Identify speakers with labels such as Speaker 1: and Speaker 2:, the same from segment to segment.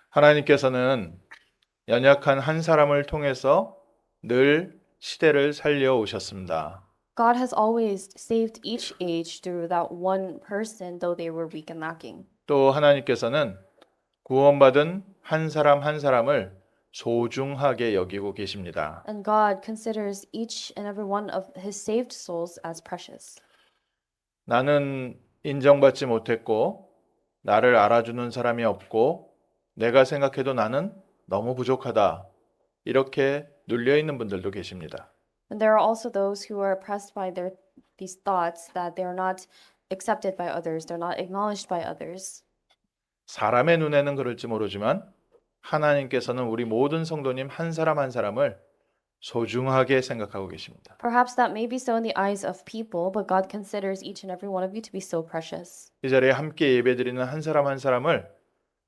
Speaker 1: 하나님께서는 연약한 한 사람을 통해서 늘 시대를 살려 오셨습니다.
Speaker 2: God has always saved each age through that one person, though they were weak and lacking.
Speaker 1: 또 하나님께서는 구원받은 한 사람 한 사람을 소중하게 여기고 계십니다.
Speaker 2: And God considers each and every one of his saved souls as precious.
Speaker 1: 나는 인정받지 못했고 나를 알아주는 사람이 없고 내가 생각해도 나는 너무 부족하다. 이렇게 눌려 있는 분들도 계십니다.
Speaker 2: And there are also those who are oppressed by these thoughts that they are not accepted by others, they're not acknowledged by others.
Speaker 1: 사람의 눈에는 그럴지 모르지만 하나님께서는 우리 모든 성도님 한 사람 한 사람을 소중하게 생각하고 계십니다.
Speaker 2: Perhaps that may be so in the eyes of people, but God considers each and every one of you to be so precious.
Speaker 1: 이 자리에 함께 예배드리는 한 사람 한 사람을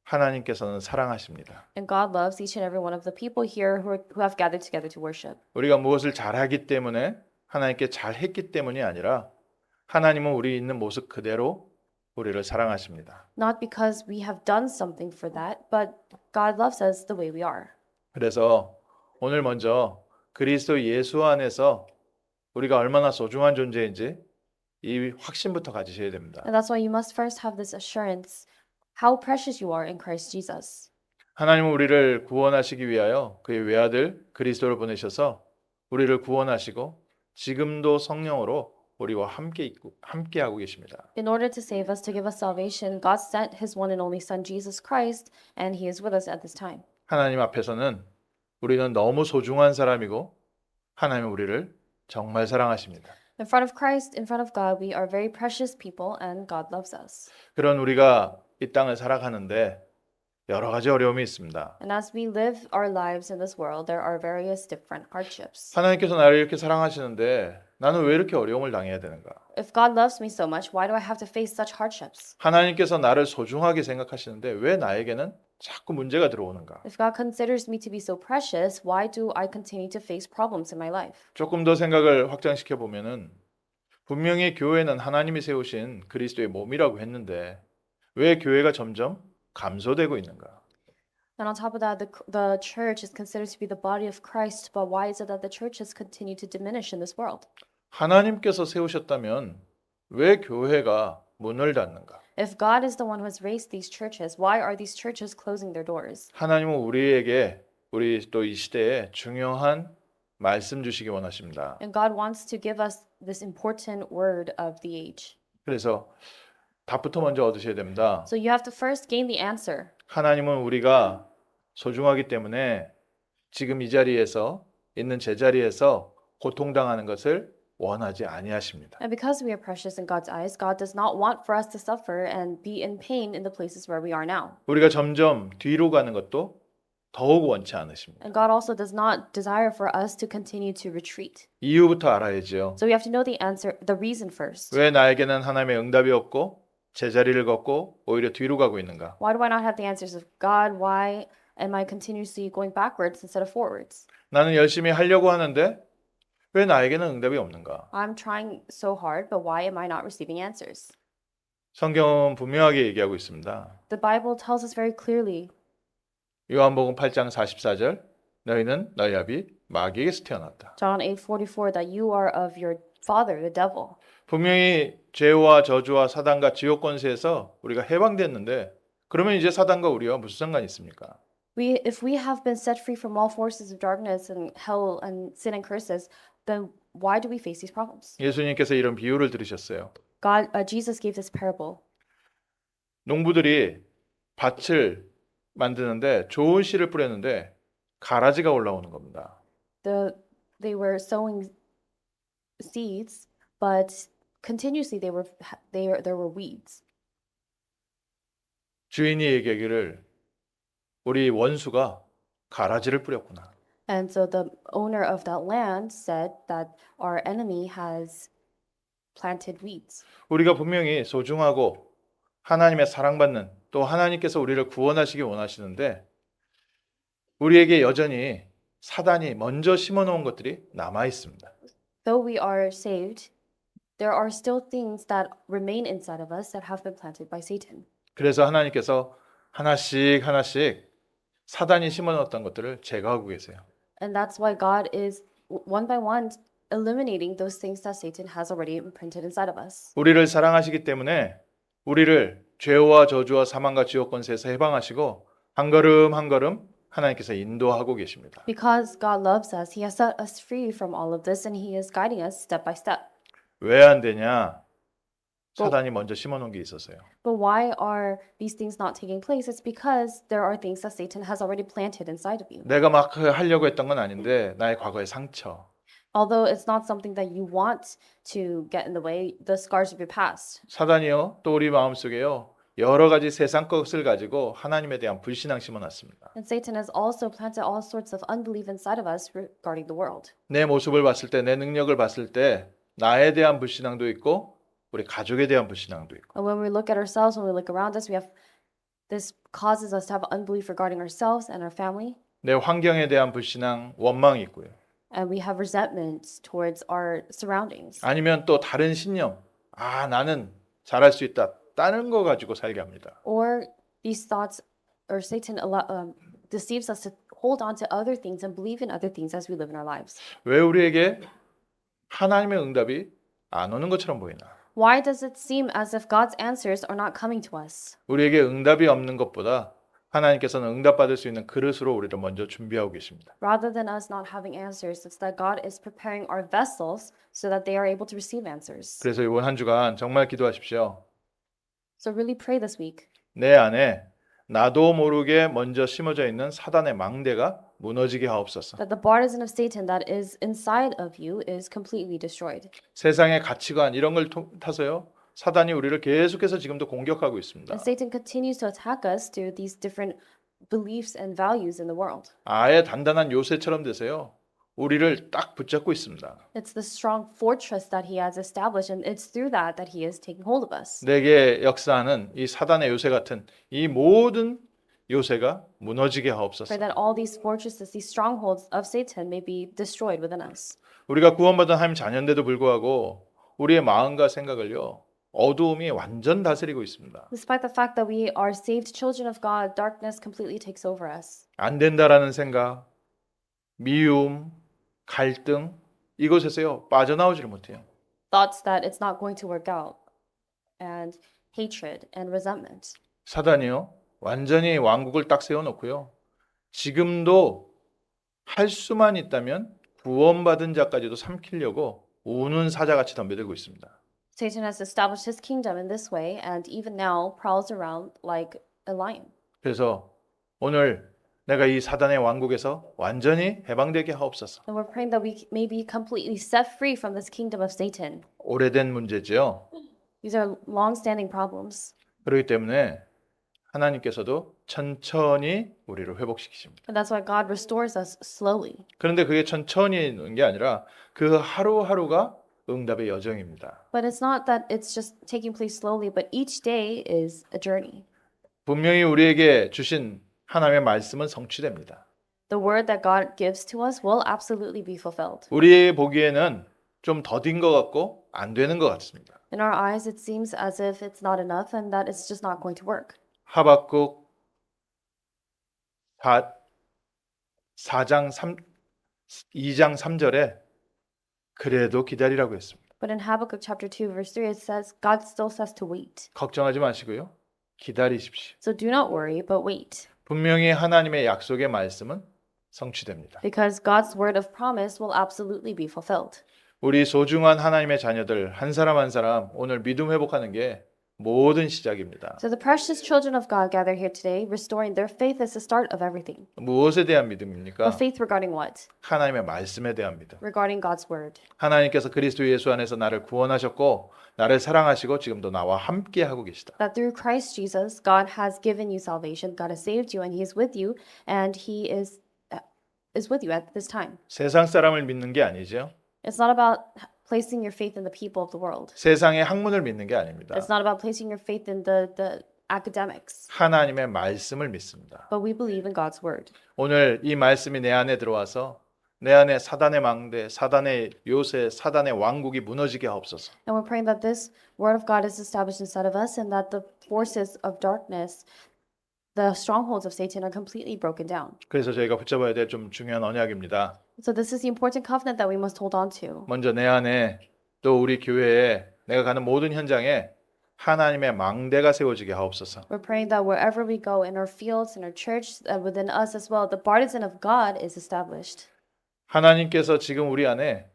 Speaker 1: 하나님께서는 사랑하십니다.
Speaker 2: And God loves each and every one of the people here who have gathered together to worship.
Speaker 1: 우리가 무엇을 잘하기 때문에 하나님께 잘했기 때문이 아니라 하나님은 우리 있는 모습 그대로 우리를 사랑하십니다.
Speaker 2: Not because we have done something for that, but God loves us the way we are.
Speaker 1: 그래서 오늘 먼저 그리스도 예수 안에서 우리가 얼마나 소중한 존재인지 이 확신부터 가지셔야 됩니다.
Speaker 2: And that's why you must first have this assurance how precious you are in Christ Jesus.
Speaker 1: 하나님은 우리를 구원하시기 위하여 그의 외아들 그리스도를 보내셔서 우리를 구원하시고 지금도 성령으로 우리와 함께 하고 계십니다.
Speaker 2: In order to save us, to give us salvation, God sent his one and only Son, Jesus Christ, and he is with us at this time.
Speaker 1: 하나님 앞에서는 우리는 너무 소중한 사람이고 하나님은 우리를 정말 사랑하십니다.
Speaker 2: In front of Christ, in front of God, we are very precious people, and God loves us.
Speaker 1: 그런 우리가 이 땅을 살아가는데 여러 가지 어려움이 있습니다.
Speaker 2: And as we live our lives in this world, there are various different hardships.
Speaker 1: 하나님께서 나를 이렇게 사랑하시는데 나는 왜 이렇게 어려움을 당해야 되는가?
Speaker 2: If God loves me so much, why do I have to face such hardships?
Speaker 1: 하나님께서 나를 소중하게 생각하시는데 왜 나에게는 자꾸 문제가 들어오는가?
Speaker 2: If God considers me to be so precious, why do I continue to face problems in my life?
Speaker 1: 조금 더 생각을 확장시켜 보면은 분명히 교회는 하나님이 세우신 그리스도의 몸이라고 했는데 왜 교회가 점점 감소되고 있는가?
Speaker 2: And on top of that, the church is considered to be the body of Christ, but why is it that the church has continued to diminish in this world?
Speaker 1: 하나님께서 세우셨다면 왜 교회가 문을 닫는가?
Speaker 2: If God is the one who has raised these churches, why are these churches closing their doors?
Speaker 1: 하나님은 우리에게 우리 또 이 시대에 중요한 말씀 주시기 원하십니다.
Speaker 2: And God wants to give us this important word of the age.
Speaker 1: 그래서 답부터 먼저 얻으셔야 됩니다.
Speaker 2: So you have to first gain the answer.
Speaker 1: 하나님은 우리가 소중하기 때문에 지금 이 자리에서 있는 제자리에서 고통당하는 것을 원하지 아니하십니다.
Speaker 2: And because we are precious in God's eyes, God does not want for us to suffer and be in pain in the places where we are now.
Speaker 1: 우리가 점점 뒤로 가는 것도 더욱 원치 않으십니다.
Speaker 2: And God also does not desire for us to continue to retreat.
Speaker 1: 이유부터 알아야지요.
Speaker 2: So we have to know the answer, the reason first.
Speaker 1: 왜 나에게는 하나님의 응답이 없고 제자리를 걷고 오히려 뒤로 가고 있는가?
Speaker 2: Why do I not have the answers of God? Why am I continuously going backwards instead of forwards?
Speaker 1: 나는 열심히 하려고 하는데 왜 나에게는 응답이 없는가?
Speaker 2: I'm trying so hard, but why am I not receiving answers?
Speaker 1: 성경은 분명하게 얘기하고 있습니다.
Speaker 2: The Bible tells us very clearly.
Speaker 1: 요한복음 8장 44절 너희는 너희 아비 마귀에게서 태어났다.
Speaker 2: John 8:44 that you are of your father, the devil.
Speaker 1: 분명히 죄와 저주와 사단과 지옥 권세에서 우리가 해방됐는데 그러면 이제 사단과 우리와 무슨 상관이 있습니까?
Speaker 2: If we have been set free from all forces of darkness and hell and sin and curses, then why do we face these problems?
Speaker 1: 예수님께서 이런 비유를 들으셨어요.
Speaker 2: Jesus gave this parable.
Speaker 1: 농부들이 밭을 만드는데 좋은 씨를 뿌렸는데 가라지가 올라오는 겁니다.
Speaker 2: They were sowing seeds, but continuously there were weeds.
Speaker 1: 주인이 얘기하기를 우리 원수가 가라지를 뿌렸구나.
Speaker 2: And so the owner of that land said that our enemy has planted weeds.
Speaker 1: 우리가 분명히 소중하고 하나님의 사랑받는 또 하나님께서 우리를 구원하시기 원하시는데 우리에게 여전히 사단이 먼저 심어놓은 것들이 남아 있습니다.
Speaker 2: Though we are saved, there are still things that remain inside of us that have been planted by Satan.
Speaker 1: 그래서 하나님께서 하나씩 사단이 심어놓았던 것들을 제거하고 계세요.
Speaker 2: And that's why God is one by one eliminating those things that Satan has already imprinted inside of us.
Speaker 1: 우리를 사랑하시기 때문에 우리를 죄와 저주와 사망과 지옥 권세에서 해방하시고 한 걸음 한 걸음 하나님께서 인도하고 계십니다.
Speaker 2: Because God loves us, He has set us free from all of this and He is guiding us step by step.
Speaker 1: 왜 안 되냐? 사단이 먼저 심어놓은 게 있었어요.
Speaker 2: But why are these things not taking place? It's because there are things that Satan has already planted inside of you.
Speaker 1: 내가 막 하려고 했던 건 아닌데 나의 과거의 상처,
Speaker 2: Although it's not something that you want to get in the way, the scars of your past.
Speaker 1: 사단이요 또 우리 마음속에요 여러 가지 세상 것을 가지고 하나님에 대한 불신앙 심어놨습니다.
Speaker 2: And Satan has also planted all sorts of unbelief inside of us regarding the world.
Speaker 1: 내 모습을 봤을 때, 내 능력을 봤을 때 나에 대한 불신앙도 있고 우리 가족에 대한 불신앙도 있고
Speaker 2: And when we look at ourselves, when we look around us, this causes us to have unbelief regarding ourselves and our family.
Speaker 1: 내 환경에 대한 불신앙, 원망이 있고요.
Speaker 2: And we have resentment towards our surroundings.
Speaker 1: 아니면 또 다른 신념, 아 나는 잘할 수 있다, 다른 거 가지고 살게 합니다.
Speaker 2: Or these thoughts, or Satan deceives us to hold on to other things and believe in other things as we live in our lives.
Speaker 1: 왜 우리에게 하나님의 응답이 안 오는 것처럼 보이나?
Speaker 2: Why does it seem as if God's answers are not coming to us?
Speaker 1: 우리에게 응답이 없는 것보다 하나님께서는 응답받을 수 있는 그릇으로 우리를 먼저 준비하고 계십니다.
Speaker 2: Rather than us not having answers, it's that God is preparing our vessels so that they are able to receive answers.
Speaker 1: 그래서 이번 한 주간 정말 기도하십시오.
Speaker 2: So really pray this week
Speaker 1: 내 안에 나도 모르게 먼저 심어져 있는 사단의 망대가 무너지게 하옵소서.
Speaker 2: that the partisan of Satan that is inside of you is completely destroyed.
Speaker 1: 세상의 가치관 이런 걸 타서요. 사단이 우리를 계속해서 지금도 공격하고 있습니다.
Speaker 2: And Satan continues to attack us through these different beliefs and values in the world.
Speaker 1: 아예 단단한 요새처럼 되세요. 우리를 딱 붙잡고 있습니다.
Speaker 2: It's the strong fortress that he has established, and it's through that that he is taking hold of us.
Speaker 1: 내게 역사하는 이 사단의 요새 같은 이 모든 요새가 무너지게 하옵소서.
Speaker 2: Pray that all these fortresses, these strongholds of Satan may be destroyed within us.
Speaker 1: 우리가 구원받은 하나님 자녀인데도 불구하고 우리의 마음과 생각을요. 어두움이 완전 다스리고 있습니다.
Speaker 2: Despite the fact that we are saved children of God, darkness completely takes over us.
Speaker 1: 안 된다라는 생각, 미움, 갈등 이곳에서요. 빠져나오지를 못해요.
Speaker 2: Thoughts that it's not going to work out, and hatred and resentment.
Speaker 1: 사단이요. 완전히 왕국을 딱 세워놓고요. 지금도 할 수만 있다면 구원받은 자까지도 삼키려고 우는 사자같이 덤벼들고 있습니다.
Speaker 2: Satan has established his kingdom in this way, and even now prowls around like a lion.
Speaker 1: 그래서 오늘 내가 이 사단의 왕국에서 완전히 해방되게 하옵소서.
Speaker 2: And we're praying that we may be completely set free from this kingdom of Satan.
Speaker 1: 오래된 문제지요.
Speaker 2: These are long-standing problems.
Speaker 1: 그렇기 때문에 하나님께서도 천천히 우리를 회복시키십니다.
Speaker 2: And that's why God restores us slowly.
Speaker 1: 그런데 그게 천천히 있는 게 아니라 그 하루하루가 응답의 여정입니다.
Speaker 2: But it's not that it's just taking place slowly, but each day is a journey.
Speaker 1: 분명히 우리에게 주신 하나님의 말씀은 성취됩니다.
Speaker 2: The word that God gives to us will absolutely be fulfilled.
Speaker 1: 우리 보기에는 좀 더딘 것 같고 안 되는 것 같습니다.
Speaker 2: In our eyes, it seems as if it's not enough and that it's just not going to work.
Speaker 1: 하박국 2장 3절에 그래도 기다리라고 했습니다.
Speaker 2: But in Habakkuk chapter 2 verse 3 it says God still says to wait.
Speaker 1: 걱정하지 마시고요. 기다리십시오.
Speaker 2: So do not worry, but wait.
Speaker 1: 분명히 하나님의 약속의 말씀은 성취됩니다.
Speaker 2: Because God's word of promise will absolutely be fulfilled.
Speaker 1: 우리 소중한 하나님의 자녀들 한 사람 한 사람 오늘 믿음 회복하는 게 모든 시작입니다.
Speaker 2: So the precious children of God gathered here today, restoring their faith is the start of everything.
Speaker 1: 무엇에 대한 믿음입니까?
Speaker 2: But faith regarding what?
Speaker 1: 하나님의 말씀에 대한 믿음.
Speaker 2: Regarding God's word.
Speaker 1: 하나님께서 그리스도 예수 안에서 나를 구원하셨고 나를 사랑하시고 지금도 나와 함께 하고 계시다.
Speaker 2: That through Christ Jesus, God has given you salvation. God has saved you and he is with you and he is with you at this time.
Speaker 1: 세상 사람을 믿는 게 아니죠.
Speaker 2: It's not about placing your faith in the people of the world.
Speaker 1: 세상의 학문을 믿는 게 아닙니다.
Speaker 2: It's not about placing your faith in the academics.
Speaker 1: 하나님의 말씀을 믿습니다.
Speaker 2: But we believe in God's word.
Speaker 1: 오늘 이 말씀이 내 안에 들어와서 내 안에 사단의 망대, 사단의 요새, 사단의 왕국이 무너지게 하옵소서.
Speaker 2: And we're praying that this word of God is established inside of us and that the forces of darkness the strongholds of Satan are completely broken down.
Speaker 1: 그래서 저희가 붙잡아야 될 좀 중요한 언약입니다.
Speaker 2: So this is the important covenant that we must hold on to.
Speaker 1: 먼저 내 안에 또 우리 교회에 내가 가는 모든 현장에 하나님의 망대가 세워지게 하옵소서.
Speaker 2: We're praying that wherever we go, in our fields, in our church, and within us as well, the partisan of God is established.
Speaker 1: 하나님께서 지금 우리 안에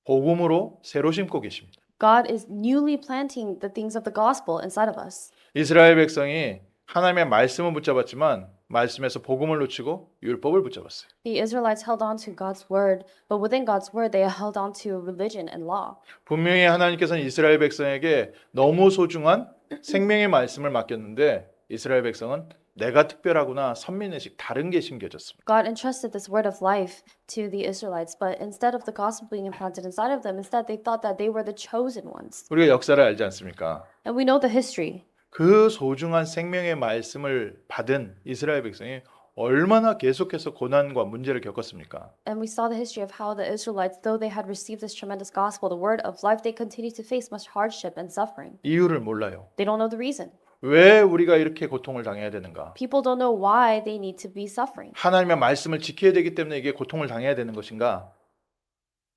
Speaker 1: 복음으로 새로 심고 계십니다.
Speaker 2: God is newly planting the things of the gospel inside of us.
Speaker 1: 이스라엘 백성이 하나님의 말씀을 붙잡았지만 말씀에서 복음을 놓치고 율법을 붙잡았어요.
Speaker 2: The Israelites held on to God's word, but within God's word, they held on to religion and law.
Speaker 1: 분명히 하나님께서는 이스라엘 백성에게 너무 소중한 생명의 말씀을 맡겼는데 이스라엘 백성은 내가 특별하구나 선민의식 다른 게 심겨졌습니다.
Speaker 2: God entrusted this word of life to the Israelites, but instead of the gospel being implanted inside of them, instead they thought that they were the chosen ones.
Speaker 1: 우리가 역사를 알지 않습니까?
Speaker 2: And we know the history.
Speaker 1: 그 소중한 생명의 말씀을 받은 이스라엘 백성이 얼마나 계속해서 고난과 문제를 겪었습니까?
Speaker 2: And we saw the history of how the Israelites, though they had received this tremendous gospel, the word of life, they continued to face much hardship and suffering.
Speaker 1: 이유를 몰라요.
Speaker 2: They don't know the reason.
Speaker 1: 왜 우리가 이렇게 고통을 당해야 되는가?
Speaker 2: People don't know why they need to be suffering.
Speaker 1: 하나님의 말씀을 지켜야 되기 때문에 이게 고통을 당해야 되는 것인가?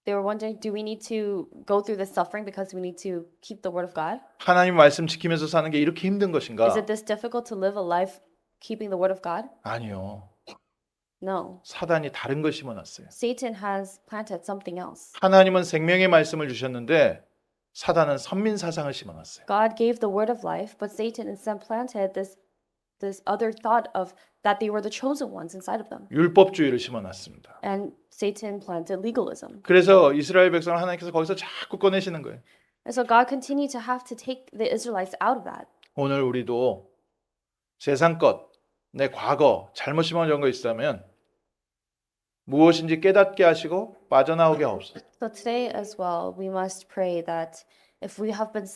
Speaker 2: They were wondering, do we need to go through this suffering because we need to keep the word of God?
Speaker 1: 하나님 말씀 지키면서 사는 게 이렇게 힘든 것인가?
Speaker 2: Is it this difficult to live a life keeping the word of God?
Speaker 1: 아니요.
Speaker 2: No.
Speaker 1: 사단이 다른 걸 심어놨어요.
Speaker 2: Satan has planted something else.
Speaker 1: 하나님은 생명의 말씀을 주셨는데 사단은 선민 사상을 심어놨어요.
Speaker 2: God gave the word of life, but Satan instead planted this other thought of that they were the chosen ones inside of them.
Speaker 1: 율법주의를 심어놨습니다.
Speaker 2: And Satan planted legalism.
Speaker 1: 그래서 이스라엘 백성을 하나님께서 거기서 자꾸 꺼내시는 거예요.
Speaker 2: And so God continued to have to take the Israelites out of that.
Speaker 1: 오늘 우리도 세상 것, 내 과거, 잘못 심어진 거 있다면 무엇인지 깨닫게 하시고 빠져나오게 하옵소서.
Speaker 2: So today as well, we must pray that if we have been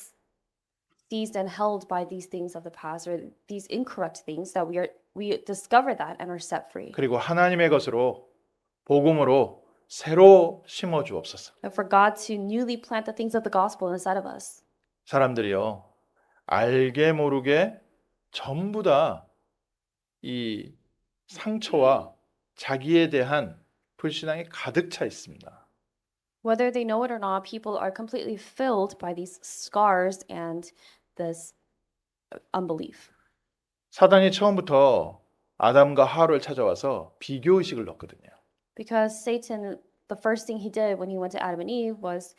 Speaker 2: seized and held by these things of the past or these incorrect things, that we discover that and are set free.
Speaker 1: 그리고 하나님의 것으로 복음으로 새로 심어 주옵소서.
Speaker 2: And for God to newly plant the things of the gospel inside of us.
Speaker 1: 사람들이요. 알게 모르게 전부 다 이 상처와 자기에 대한 불신앙이 가득 차 있습니다.
Speaker 2: Whether they know it or not, people are completely filled by these scars and this unbelief.
Speaker 1: 사단이 처음부터 아담과 하와를 찾아와서 비교 의식을 넣었거든요.
Speaker 2: Because Satan, the first thing he did when he went to Adam and Eve was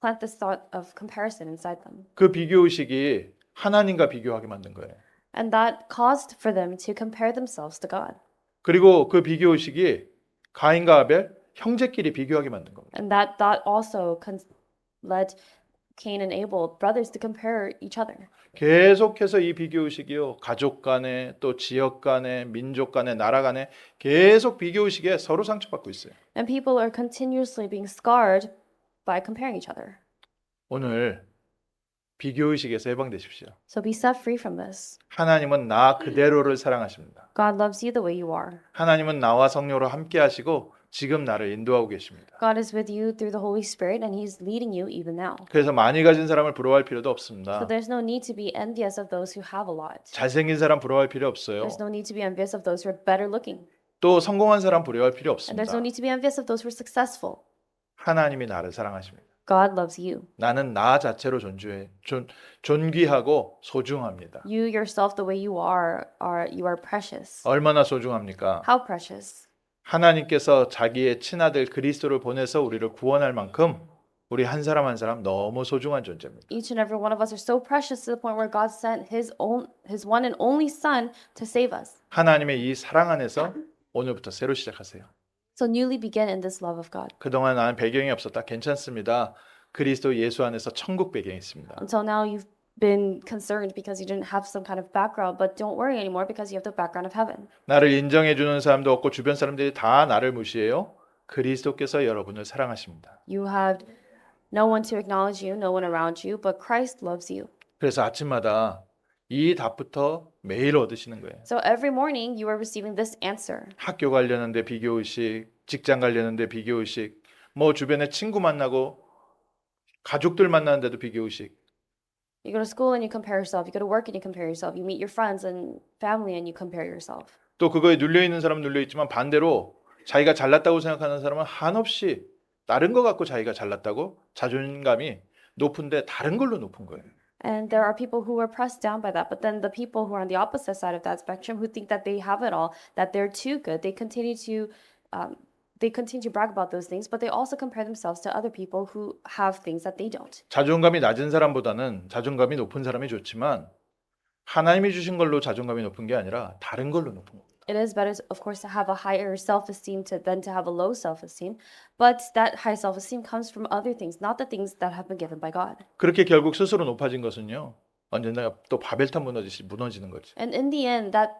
Speaker 2: plant this thought of comparison inside them.
Speaker 1: 그 비교 의식이 하나님과 비교하게 만든 거예요.
Speaker 2: And that caused for them to compare themselves to God.
Speaker 1: 그리고 그 비교 의식이 가인과 아벨 형제끼리 비교하게 만든 겁니다.
Speaker 2: And that thought also led Cain and Abel, brothers, to compare each other.
Speaker 1: 계속해서 이 비교 의식이요. 가족 간에 또 지역 간에 민족 간에 나라 간에 계속 비교 의식에 서로 상처받고 있어요.
Speaker 2: And people are continuously being scarred by comparing each other.
Speaker 1: 오늘 비교 의식에서 해방되십시오.
Speaker 2: So be set free from this.
Speaker 1: 하나님은 나 그대로를 사랑하십니다.
Speaker 2: God loves you the way you are.
Speaker 1: 하나님은 나와 성령으로 함께 하시고 지금 나를 인도하고 계십니다.
Speaker 2: God is with you through the Holy Spirit and He's leading you even now.
Speaker 1: 그래서 많이 가진 사람을 부러워할 필요도
Speaker 2: So
Speaker 1: 없습니다.
Speaker 2: there's no need to be envious of those who have a lot.
Speaker 1: 잘생긴 사람 부러워할 필요 없어요.
Speaker 2: There's no need to be envious of those who are better looking.
Speaker 1: 또 성공한 사람 부러워할 필요
Speaker 2: And there's no
Speaker 1: 없습니다.
Speaker 2: need to be envious of those who are successful.
Speaker 1: 하나님이 나를 사랑하십니다.
Speaker 2: God loves you.
Speaker 1: 나는 나 자체로 존귀하고 소중합니다.
Speaker 2: You yourself, the way you are precious.
Speaker 1: 얼마나 소중합니까?
Speaker 2: How precious.
Speaker 1: 하나님께서 자기의 친아들 그리스도를 보내서 우리를 구원할 만큼 우리 한 사람 한 사람 너무 소중한 존재입니다.
Speaker 2: Each and every one of us are so precious to the point where God sent His one and only Son to save us.
Speaker 1: 하나님의 이 사랑 안에서 오늘부터 새로 시작하세요.
Speaker 2: So newly begin in this love of God.
Speaker 1: 그동안 나는 배경이 없었다. 괜찮습니다. 그리스도 예수 안에서 천국 배경이 있습니다.
Speaker 2: Until now, you've been concerned because you didn't have some kind of background, but don't worry anymore because you have the background of heaven.
Speaker 1: 나를 인정해 주는 사람도 없고 주변 사람들이 다 나를 무시해요. 그리스도께서 여러분을 사랑하십니다.
Speaker 2: You have no one to acknowledge you, no one around you, but Christ loves you.
Speaker 1: 그래서 아침마다 이 답부터 매일 얻으시는 거예요.
Speaker 2: So every morning you are receiving this answer.
Speaker 1: 학교 가려는데 비교의식, 직장 가려는데 비교의식, 뭐 주변에 친구 만나고 가족들 만나는데도 비교의식.
Speaker 2: You go to school and you compare yourself. You go to work and you compare yourself. You meet your friends and family and you compare yourself.
Speaker 1: 또 그거에 눌려 있는 사람은 눌려 있지만 반대로 자기가 잘났다고 생각하는 사람은 한없이 다른 거 갖고 자기가 잘났다고 자존감이 높은데 다른 걸로 높은 거예요.
Speaker 2: And there are people who are pressed down by that. But then the people who are on the opposite side of that spectrum who think that they have it all, that they're too good, they continue to brag about those things, but they also compare themselves to other people who have things that they don't.
Speaker 1: 자존감이 낮은 사람보다는 자존감이 높은 사람이 좋지만 하나님이 주신 걸로 자존감이 높은 게 아니라 다른 걸로 높은 겁니다.
Speaker 2: It is better, of course, to have a higher self-esteem than to have a low self-esteem. But that high self-esteem comes from other things, not the things that have been given by God.
Speaker 1: 그렇게 결국 스스로 높아진 것은요. 언젠가 또 바벨탑 무너지는 거죠.
Speaker 2: And in the end, that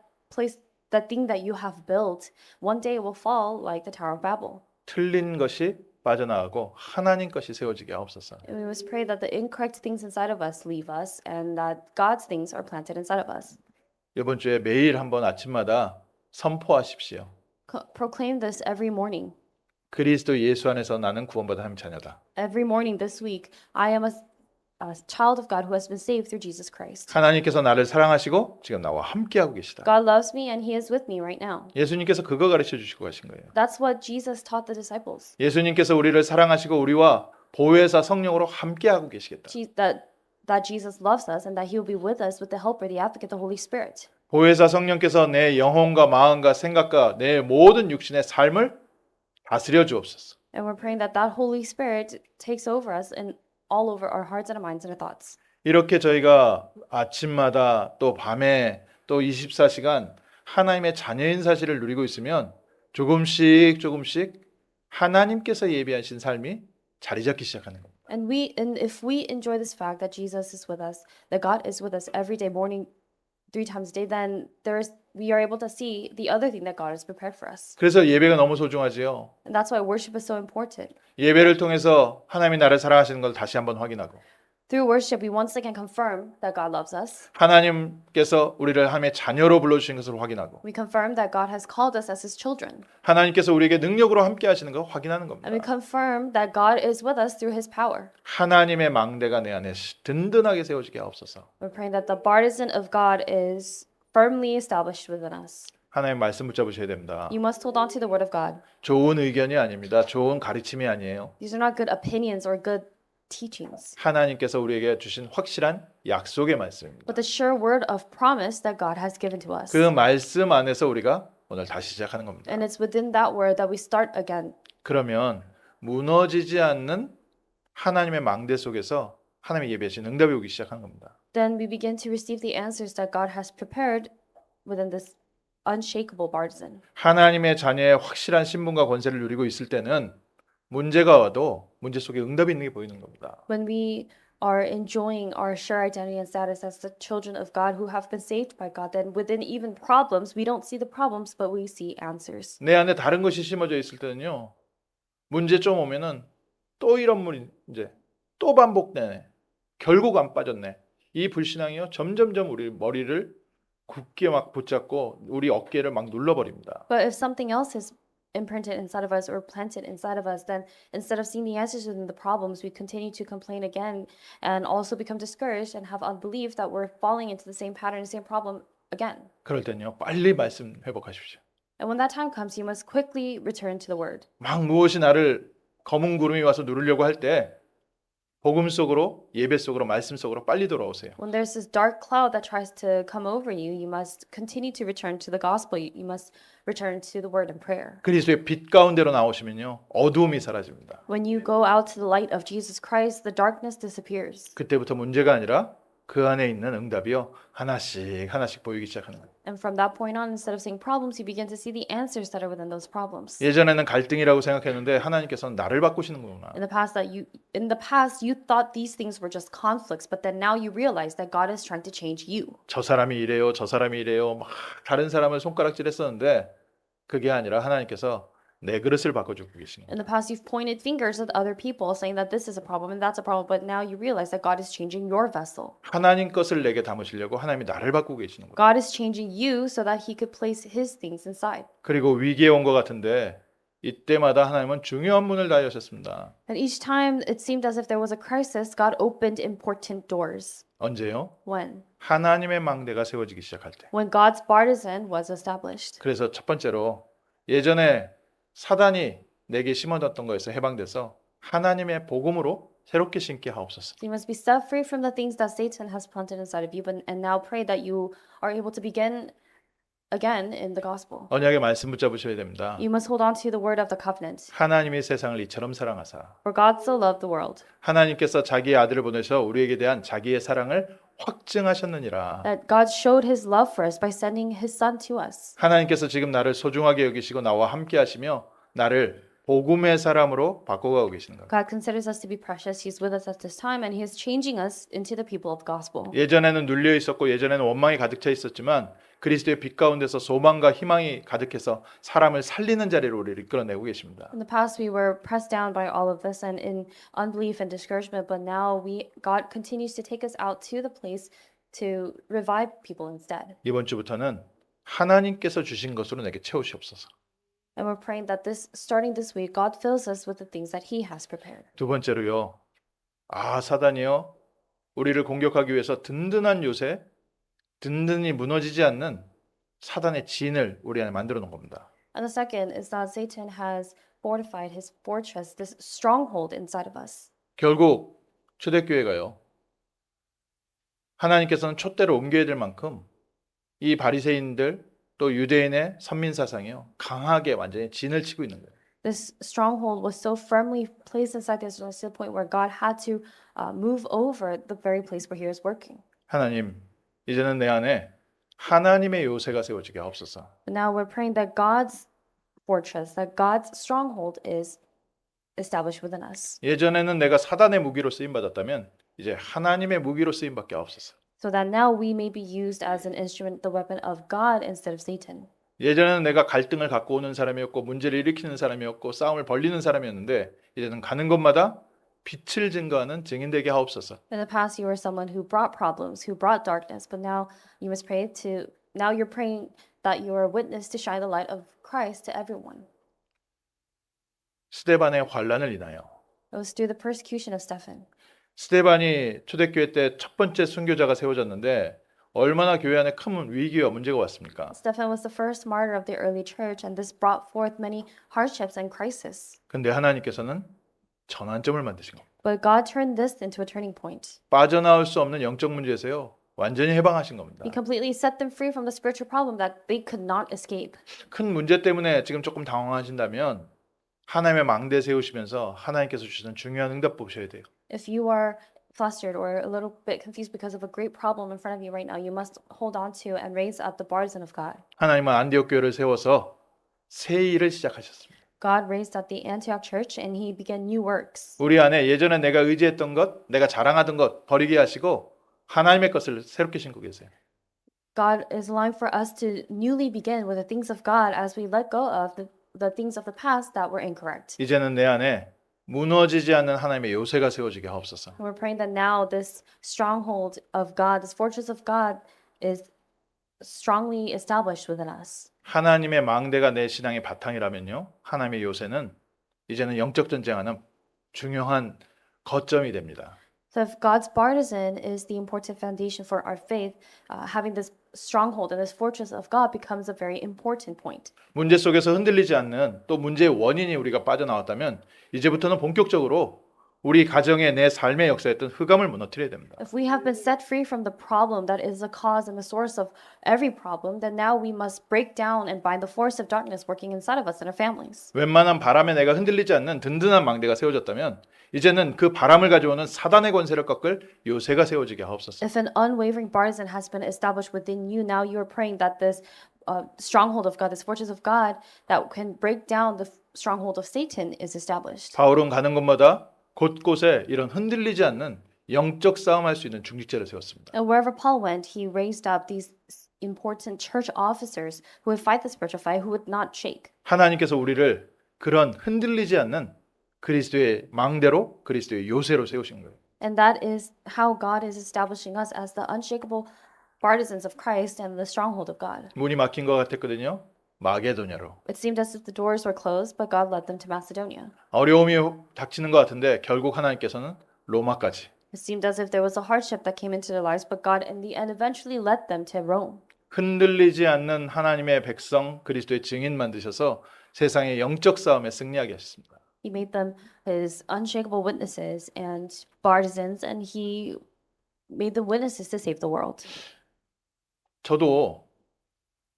Speaker 2: thing that you have built, one day will fall like the Tower of Babel.
Speaker 1: 틀린 것이 빠져나가고 하나님 것이 세워지게 하옵소서.
Speaker 2: And we must pray that the incorrect things inside of us leave us and that God's things are planted inside of us.
Speaker 1: 이번 주에 매일 한번 아침마다 선포하십시오.
Speaker 2: Proclaim this every morning.
Speaker 1: 그리스도 예수 안에서 나는 구원받은 하나님 자녀다.
Speaker 2: Every morning this week, I am a child of God who has been saved through Jesus Christ.
Speaker 1: 하나님께서 나를 사랑하시고 지금 나와 함께하고 계시다.
Speaker 2: God loves me and He is with me right now.
Speaker 1: 예수님께서 그거 가르쳐 주시고 가신 거예요.
Speaker 2: That's what Jesus taught the disciples.
Speaker 1: 예수님께서 우리를 사랑하시고 우리와 보혜사 성령으로 함께하고 계시겠다.
Speaker 2: That Jesus loves us and that He will be with us with the Helper, the Advocate, the Holy Spirit.
Speaker 1: 보혜사 성령께서 내 영혼과 마음과 생각과 내 모든 육신의 삶을 다스려 주옵소서.
Speaker 2: And we're praying that that Holy Spirit takes over us and all over our hearts and our minds and our thoughts.
Speaker 1: 이렇게 저희가 아침마다 또 밤에 또 24시간 하나님의 자녀인 사실을 누리고 있으면 조금씩 하나님께서 예비하신 삶이 자리 잡기 시작하는 겁니다.
Speaker 2: And if we enjoy this fact that Jesus is with us, that God is with us every day, morning, 3 times a day, then we are able to see the other thing that God has prepared for us.
Speaker 1: 그래서 예배가 너무 소중하지요.
Speaker 2: And that's why worship is so important.
Speaker 1: 예배를 통해서 하나님이 나를 사랑하시는 걸 다시 한번 확인하고
Speaker 2: Through worship, we once again confirm that God loves us.
Speaker 1: 하나님께서 우리를 하나님의 자녀로 불러주신 것을 확인하고
Speaker 2: We confirm that God has called us as His children.
Speaker 1: 하나님께서 우리에게 능력으로 함께 하시는 걸 확인하는 겁니다.
Speaker 2: And we confirm that God is with us through His power.
Speaker 1: 하나님의 망대가 내 안에 든든하게 세워지게 하옵소서.
Speaker 2: We're praying that the partisan of God is firmly established within us.
Speaker 1: 하나님 말씀 붙잡으셔야 됩니다.
Speaker 2: You must hold on to the word of God.
Speaker 1: 좋은 의견이 아닙니다. 좋은 가르침이 아니에요.
Speaker 2: These are not good opinions or good teachings,
Speaker 1: 하나님께서 우리에게 주신 확실한 약속의 말씀입니다.
Speaker 2: but the sure word of promise that God has given to us.
Speaker 1: 그 말씀 안에서 우리가 오늘 다시 시작하는 겁니다.
Speaker 2: And it's within that word that we start again.
Speaker 1: 그러면 무너지지 않는 하나님의 망대 속에서 하나님의 예배하신 응답이 오기 시작하는 겁니다.
Speaker 2: Then we begin to receive the answers that God has prepared within this unshakable partisan.
Speaker 1: 하나님의 자녀의 확실한 신분과 권세를 누리고 있을 때는 문제가 와도 문제 속에 응답이 있는 게 보이는 겁니다.
Speaker 2: When we are enjoying our sure identity and status as the children of God who have been saved by God, then within even problems, we don't see the problems, but we see answers.
Speaker 1: 내 안에 다른 것이 심어져 있을 때는요. 문제 좀 오면은 또 이런 문제 또 반복되네. 결국 안 빠졌네. 이 불신앙이요. 점점점 우리 머리를 굳게 막 붙잡고 우리 어깨를 막 눌러버립니다.
Speaker 2: But if something else is imprinted inside of us or planted inside of us, then instead of seeing the answers within the problems, we continue to complain again and also become discouraged and have unbelief that we're falling into the same pattern, the same problem again.
Speaker 1: 그럴 때는요. 빨리 말씀 회복하십시오.
Speaker 2: And when that time comes, you must quickly return to the word.
Speaker 1: 막 무엇이 나를 검은 구름이 와서 누르려고 할 때 복음 속으로 예배 속으로 말씀 속으로 빨리 돌아오세요.
Speaker 2: When there's this dark cloud that tries to come over you, you must continue to return to the gospel. You must return to the word and prayer.
Speaker 1: 그리스도의 빛 가운데로 나오시면요. 어두움이 사라집니다.
Speaker 2: When you go out to the light of Jesus Christ, the darkness disappears.
Speaker 1: 그때부터 문제가 아니라 그 안에 있는 응답이요. 하나씩 보이기 시작하는 거예요.
Speaker 2: And from that point on, instead of seeing problems, you begin to see the answers that are within those problems.
Speaker 1: 예전에는 갈등이라고 생각했는데 하나님께서는 나를 바꾸시는구나.
Speaker 2: In the past, you thought these things were just conflicts, but then now you realize that God is trying to change you.
Speaker 1: 저 사람이 이래요. 저 사람이 이래요. 막 다른 사람을 손가락질했었는데 그게 아니라 하나님께서 내 그릇을 바꿔주고 계시는 거예요.
Speaker 2: In the past, you've pointed fingers at other people, saying that this is a problem and that's a problem, but now you realize that God is changing your vessel.
Speaker 1: 하나님 것을 내게 담으시려고 하나님이 나를 바꾸고 계시는 거예요.
Speaker 2: God is changing you so that He could place His things inside.
Speaker 1: 그리고 위기에 온 것 같은데 이때마다 하나님은 중요한 문을 다하셨습니다.
Speaker 2: And each time it seemed as if there was a crisis, God opened important doors.
Speaker 1: 언제요?
Speaker 2: When?
Speaker 1: 하나님의 망대가 세워지기 시작할 때.
Speaker 2: When God's partisan was established.
Speaker 1: 그래서 첫 번째로 예전에 사단이 내게 심어놨던 거에서 해방돼서 하나님의 복음으로 새롭게 심게 하옵소서.
Speaker 2: You must be set free from the things that Satan has planted inside of you, and now pray that you are able to begin again in the gospel.
Speaker 1: 언약의 말씀 붙잡으셔야 됩니다.
Speaker 2: You must hold on to the word of the covenant.
Speaker 1: 하나님이 세상을 이처럼 사랑하사
Speaker 2: For God so loved the world
Speaker 1: 하나님께서 자기의 아들을 보내셔 우리에게 대한 자기의 사랑을 확증하셨느니라.
Speaker 2: that God showed his love for us by sending his son to us.
Speaker 1: 하나님께서 지금 나를 소중하게 여기시고 나와 함께 하시며 나를 복음의 사람으로 바꿔가고 계시는 겁니다.
Speaker 2: God considers us to be precious. He's with us at this time and he is changing us into the people of gospel.
Speaker 1: 예전에는 눌려 있었고 예전에는 원망이 가득 차 있었지만 그리스도의 빛 가운데서 소망과 희망이 가득해서 사람을 살리는 자리로 우리를 이끌어내고 계십니다.
Speaker 2: In the past we were pressed down by all of this and in unbelief and discouragement, but now God continues to take us out to the place to revive people instead.
Speaker 1: 이번 주부터는 하나님께서 주신 것으로 내게 채우시옵소서.
Speaker 2: And we're praying that starting this week, God fills us with the things that He has prepared.
Speaker 1: 두 번째로요. 사단이요. 우리를 공격하기 위해서 든든한 요새, 든든히 무너지지 않는 사단의 진을 우리 안에 만들어 놓은 겁니다.
Speaker 2: And the second is that Satan has fortified his fortress, this stronghold inside of us.
Speaker 1: 결국 초대교회가요. 하나님께서는 촛대로 옮겨야 될 만큼 이 바리새인들 또 유대인의 선민 사상이요. 강하게 완전히 진을 치고 있는 거예요.
Speaker 2: This stronghold was so firmly placed inside the Israelites to the point where God had to move over the very place where He was working.
Speaker 1: 하나님, 이제는 내 안에 하나님의 요새가 세워지게 하옵소서.
Speaker 2: But now we're praying that God's fortress, that God's stronghold is established within us.
Speaker 1: 예전에는 내가 사단의 무기로 쓰임 받았다면 이제 하나님의 무기로 쓰임 받게 하옵소서.
Speaker 2: So that now we may be used as an instrument, the weapon of God instead of Satan.
Speaker 1: 예전에는 내가 갈등을 갖고 오는 사람이었고 문제를 일으키는 사람이었고 싸움을 벌리는 사람이었는데 이제는 가는 곳마다 빛을 증거하는 증인 되게 하옵소서.
Speaker 2: In the past, you were someone who brought problems, who brought darkness, but now you must pray to. Now you're praying that you are a witness to shine the light of Christ to everyone.
Speaker 1: 스데반의 환란을 인하여
Speaker 2: It was through the persecution of Stephen.
Speaker 1: 스데반이 초대교회 때 첫 번째 순교자가 세워졌는데 얼마나 교회 안에 큰 위기와 문제가 왔습니까?
Speaker 2: Stephen was the first martyr of the early church, and this brought forth many hardships and crises.
Speaker 1: 근데 하나님께서는 전환점을 만드신 겁니다.
Speaker 2: But God turned this into a turning point.
Speaker 1: 빠져나올 수 없는 영적 문제에서요. 완전히 해방하신 겁니다.
Speaker 2: He completely set them free from the spiritual problem that they could not escape.
Speaker 1: 큰 문제 때문에 지금 조금 당황하신다면 하나님의 망대 세우시면서 하나님께서 주시는 중요한 응답 보셔야 돼요.
Speaker 2: If you are flustered or a little bit confused because of a great problem in front of you right now, you must hold on to and raise up the partisan of God.
Speaker 1: 하나님은 안디옥 교회를 세워서 새 일을 시작하셨습니다.
Speaker 2: God raised up the Antioch church and he began new works.
Speaker 1: 우리 안에 예전에 내가 의지했던 것, 내가 자랑하던 것 버리게 하시고 하나님의 것을 새롭게 신고 계세요.
Speaker 2: God is allowing for us to newly begin with the things of God as we let go of the things of the past that were incorrect.
Speaker 1: 이제는 내 안에 무너지지 않는 하나님의 요새가 세워지게 하옵소서.
Speaker 2: And we're praying that now this stronghold of God, this fortress of God is strongly established within us.
Speaker 1: 하나님의 망대가 내 신앙의 바탕이라면요. 하나님의 요새는 이제는 영적 전쟁하는 중요한 거점이 됩니다.
Speaker 2: So if God's partisan is the important foundation for our faith, having this stronghold and this fortress of God becomes a very important point.
Speaker 1: 문제 속에서 흔들리지 않는 또 문제의 원인이 우리가 빠져나왔다면 이제부터는 본격적으로 우리 가정의 내 삶의 역사였던 흑암을 무너뜨려야 됩니다.
Speaker 2: If we have been set free from the problem that is the cause and the source of every problem, then now we must break down and bind the force of darkness working inside of us and our families.
Speaker 1: 웬만한 바람에 내가 흔들리지 않는 든든한 망대가 세워졌다면 이제는 그 바람을 가져오는 사단의 권세를 꺾을 요새가 세워지게 하옵소서.
Speaker 2: If an unwavering partisan has been established within you, now you are praying that this stronghold of God, this fortress of God that can break down the stronghold of Satan is established.
Speaker 1: 바울은 가는 곳마다 곳곳에 이런 흔들리지 않는 영적 싸움할 수 있는 중직자를 세웠습니다.
Speaker 2: And wherever Paul went, he raised up these important church officers who would fight the spiritual fight, who would not shake.
Speaker 1: 하나님께서 우리를 그런 흔들리지 않는 그리스도의 망대로 그리스도의 요새로 세우신 거예요.
Speaker 2: And that is how God is establishing us as the unshakable partisans of Christ and the stronghold of God.
Speaker 1: 문이 막힌 것 같았거든요. 마게도냐로.
Speaker 2: It seemed as if the doors were closed, but God led them to Macedonia.
Speaker 1: 어려움이 닥치는 것 같은데 결국 하나님께서는 로마까지.
Speaker 2: It seemed as if there was a hardship that came into their lives, but God in the end eventually led them to Rome.
Speaker 1: 흔들리지 않는 하나님의 백성 그리스도의 증인 만드셔서 세상의 영적 싸움에 승리하게 하셨습니다.
Speaker 2: He made them his unshakable witnesses and partisans, and he made them witnesses to save the world.
Speaker 1: 저도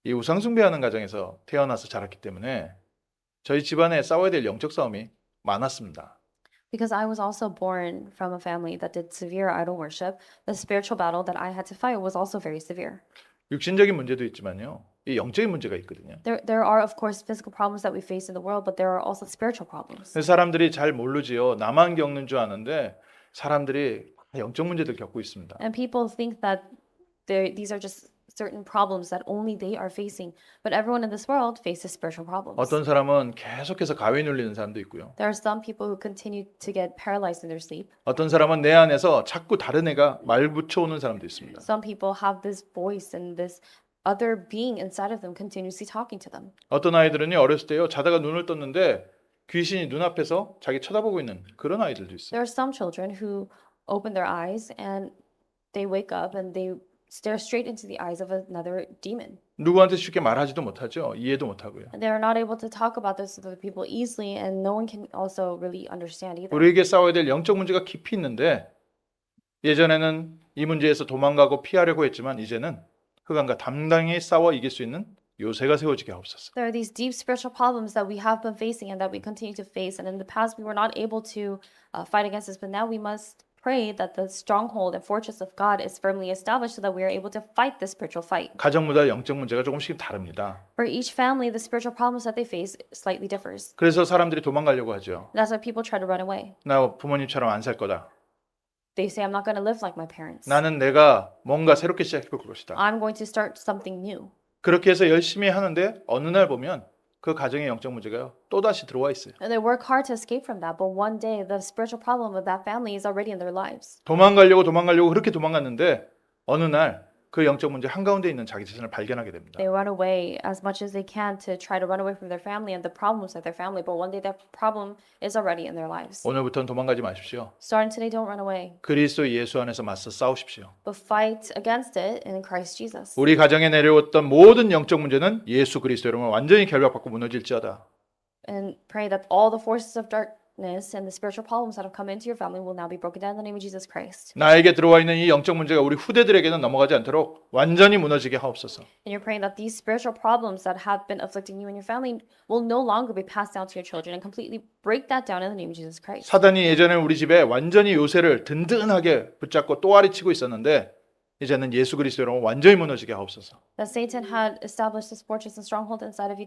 Speaker 1: 이 우상 숭배하는 가정에서 태어나서 자랐기 때문에 저희 집안에 싸워야 될 영적 싸움이 많았습니다.
Speaker 2: Because I was also born from a family that did severe idol worship, the spiritual battle that I had to fight was also very severe.
Speaker 1: 육신적인 문제도 있지만요. 이 영적인 문제가 있거든요.
Speaker 2: There are of course physical problems that we face in the world, but there are also spiritual problems.
Speaker 1: 그래서 사람들이 잘 모르지요. 나만 겪는 줄 아는데 사람들이 영적 문제들 겪고 있습니다.
Speaker 2: And people think that these are just certain problems that only they are facing, but everyone in this world faces spiritual problems.
Speaker 1: 어떤 사람은 계속해서 가위 눌리는 사람도 있고요.
Speaker 2: There are some people who continue to get paralyzed in their sleep.
Speaker 1: 어떤 사람은 내 안에서 자꾸 다른 애가 말 붙여오는 사람도 있습니다.
Speaker 2: Some people have this voice and this other being inside of them continuously talking to them.
Speaker 1: 어떤 아이들은요 어렸을 때요 자다가 눈을 떴는데 귀신이 눈앞에서 자기 쳐다보고 있는 그런 아이들도 있어요.
Speaker 2: There are some children who open their eyes and they wake up and they stare straight into the eyes of another demon.
Speaker 1: 누구한테 쉽게 말하지도 못하죠. 이해도 못하고요.
Speaker 2: And they are not able to talk about this with other people easily, and no one can also really understand either.
Speaker 1: 우리에게 싸워야 될 영적 문제가 깊이 있는데 예전에는 이 문제에서 도망가고 피하려고 했지만 이제는 흑암과 담당히 싸워 이길 수 있는 요새가 세워지게 하옵소서.
Speaker 2: There are these deep spiritual problems that we have been facing and that we continue to face. And in the past, we were not able to fight against this, but now we must pray that the stronghold and fortress of God is firmly established so that we are able to fight this spiritual fight.
Speaker 1: 가정마다 영적 문제가 조금씩 다릅니다.
Speaker 2: For each family, the spiritual problems that they face slightly differs.
Speaker 1: 그래서 사람들이 도망가려고 하죠.
Speaker 2: That's why people try to run away.
Speaker 1: 나 부모님처럼 안 살 거다.
Speaker 2: They say, I'm not going to live like my parents.
Speaker 1: 나는 내가 뭔가 새롭게 시작해 볼 것이다.
Speaker 2: I'm going to start something new.
Speaker 1: 그렇게 해서 열심히 하는데 어느 날 보면 그 가정의 영적 문제가 또다시 들어와 있어요.
Speaker 2: And they work hard to escape from that, but one day the spiritual problem of that family is already in their lives.
Speaker 1: 도망가려고 그렇게 도망갔는데 어느 날 그 영적 문제 한가운데 있는 자기 자신을 발견하게 됩니다.
Speaker 2: They run away as much as they can to try to run away from their family and the problems of their family, but one day that problem is already in their lives.
Speaker 1: 오늘부터는 도망가지 마십시오.
Speaker 2: Starting today, don't run away,
Speaker 1: 그리스도 예수 안에서 맞서 싸우십시오.
Speaker 2: but fight against it in Christ Jesus.
Speaker 1: 우리 가정에 내려왔던 모든 영적 문제는 예수 그리스도 이름으로 완전히 결박받고 무너질지어다.
Speaker 2: And pray that all the forces of darkness and the spiritual problems that have come into your family will now be broken down in the name of Jesus Christ.
Speaker 1: 나에게 들어와 있는 이 영적 문제가 우리 후대들에게는 넘어가지 않도록 완전히 무너지게 하옵소서.
Speaker 2: And you're praying that these spiritual problems that have been afflicting you and your family will no longer be passed down to your children and completely break that down in the name of Jesus Christ.
Speaker 1: 사단이 예전에 우리 집에 완전히 요새를 든든하게 붙잡고 또아리치고 있었는데 이제는 예수 그리스도로 완전히 무너지게 하옵소서.
Speaker 2: That Satan had established this fortress and stronghold inside of you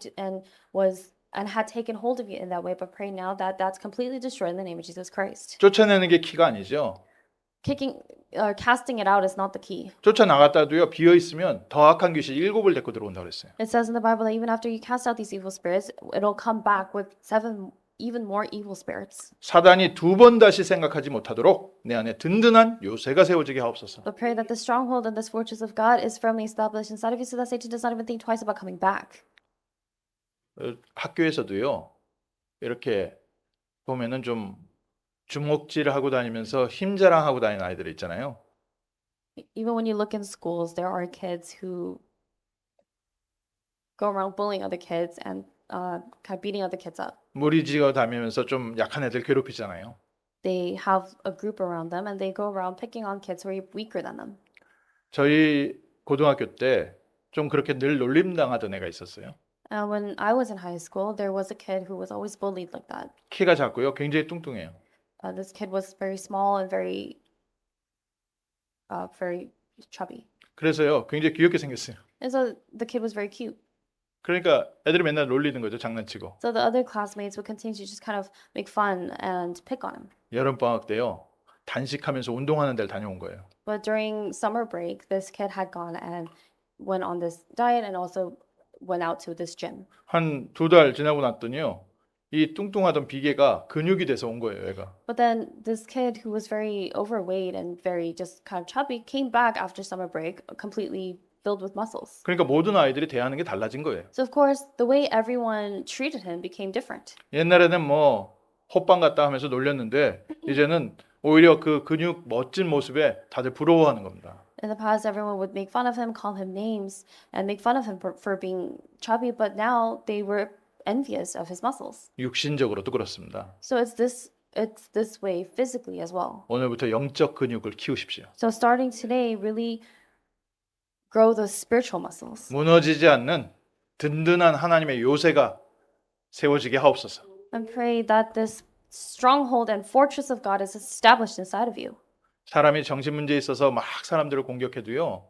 Speaker 2: and had taken hold of you in that way, but pray now that that's completely destroyed in the name of Jesus Christ.
Speaker 1: 쫓아내는 게 키가 아니죠.
Speaker 2: Kicking or casting it out is not the key.
Speaker 1: 쫓아나갔다도요 비어 있으면 더 악한 귀신 7을 데리고 들어온다고 그랬어요.
Speaker 2: It says in the Bible that even after you cast out these evil spirits, it'll come back with 7 even more evil spirits.
Speaker 1: 사단이 두 번 다시 생각하지 못하도록 내 안에 든든한 요새가 세워지게 하옵소서.
Speaker 2: But pray that the stronghold and this fortress of God is firmly established inside of you so that Satan does not even think twice about coming back.
Speaker 1: 학교에서도요 이렇게 보면은 좀 주먹질하고 다니면서 힘자랑하고 다니는 아이들 있잖아요.
Speaker 2: Even when you look in schools, there are kids who go around bullying other kids and kind of beating other kids up.
Speaker 1: 무리지어 다니면서 좀 약한 애들 괴롭히잖아요.
Speaker 2: They have a group around them and they go around picking on kids who are weaker than them.
Speaker 1: 저희 고등학교 때 좀 그렇게 늘 놀림당하던 애가 있었어요.
Speaker 2: When I was in high school, there was a kid who was always bullied like that.
Speaker 1: 키가 작고요, 굉장히 뚱뚱해요.
Speaker 2: This kid was very small and very chubby.
Speaker 1: 그래서요, 굉장히 귀엽게 생겼어요.
Speaker 2: And so the kid was very cute.
Speaker 1: 그러니까 애들이 맨날 놀리는 거죠, 장난치고.
Speaker 2: So the other classmates would continue to just kind of make fun and pick on him.
Speaker 1: 여름 방학 때요, 단식하면서 운동하는 데를 다녀온 거예요.
Speaker 2: But during summer break, this kid had gone and went on this diet and also went out to this gym.
Speaker 1: 한 2달 지나고 났더니요, 이 뚱뚱하던 비계가 근육이 돼서 온 거예요, 얘가.
Speaker 2: But then this kid who was very overweight and very just kind of chubby came back after summer break completely filled with muscles.
Speaker 1: 그러니까 모든 아이들이 대하는 게 달라진 거예요.
Speaker 2: So of course, the way everyone treated him became different.
Speaker 1: 옛날에는 뭐 호빵 같다 하면서 놀렸는데 이제는 오히려 그 근육 멋진 모습에 다들 부러워하는 겁니다.
Speaker 2: In the past, everyone would make fun of him, call him names, and make fun of him for being chubby, but now they were envious of his muscles.
Speaker 1: 육신적으로도 그렇습니다.
Speaker 2: So it's this way physically as well.
Speaker 1: 오늘부터 영적 근육을 키우십시오.
Speaker 2: So starting today, really grow those spiritual muscles
Speaker 1: 무너지지 않는 든든한 하나님의 요새가 세워지게 하옵소서.
Speaker 2: and pray that this stronghold and fortress of God is established inside of you.
Speaker 1: 사람이 정신 문제에 있어서 막 사람들을 공격해도요.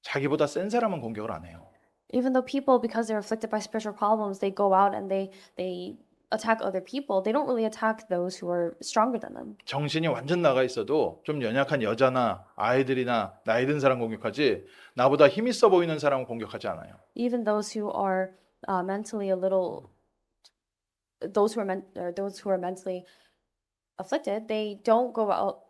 Speaker 1: 자기보다 센 사람은 공격을 안 해요.
Speaker 2: Even though people, because they're afflicted by spiritual problems, they go out and they attack other people. They don't really attack those who are stronger than them.
Speaker 1: 정신이 완전 나가 있어도 좀 연약한 여자나 아이들이나 나이 든 사람 공격하지 나보다 힘 있어 보이는 사람은 공격하지 않아요.
Speaker 2: Even those who are mentally a little, those who are mentally afflicted, they don't go out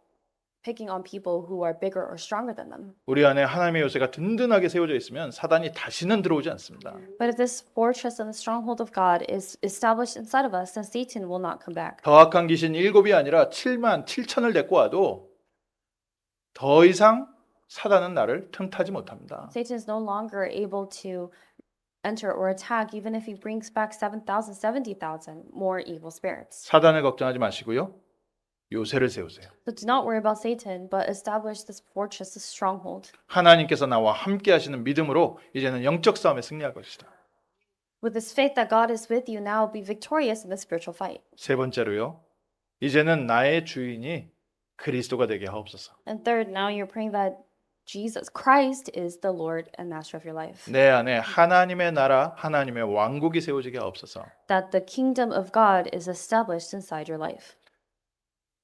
Speaker 2: picking on people who are bigger or stronger than them.
Speaker 1: 우리 안에 하나님의 요새가 든든하게 세워져 있으면 사단이 다시는 들어오지 않습니다.
Speaker 2: But if this fortress and the stronghold of God is established inside of us, then Satan will not come back.
Speaker 1: 더 악한 귀신 7이 아니라 7만 7천을 데리고 와도 더 이상 사단은 나를 틈타지 못합니다.
Speaker 2: Satan is no longer able to enter or attack, even if he brings back 7,000, 70,000 more evil spirits.
Speaker 1: 사단을 걱정하지 마시고요. 요새를 세우세요.
Speaker 2: So do not worry about Satan, but establish this fortress, this stronghold.
Speaker 1: 하나님께서 나와 함께 하시는 믿음으로 이제는 영적 싸움에 승리할 것이다.
Speaker 2: With this faith that God is with you, now be victorious in the spiritual fight.
Speaker 1: 세 번째로요. 이제는 나의 주인이 그리스도가 되게 하옵소서.
Speaker 2: And third, now you're praying that Jesus Christ is the Lord and Master of your life.
Speaker 1: 내 안에 하나님의 나라, 하나님의 왕국이 세워지게 하옵소서.
Speaker 2: That the kingdom of God is established inside your life.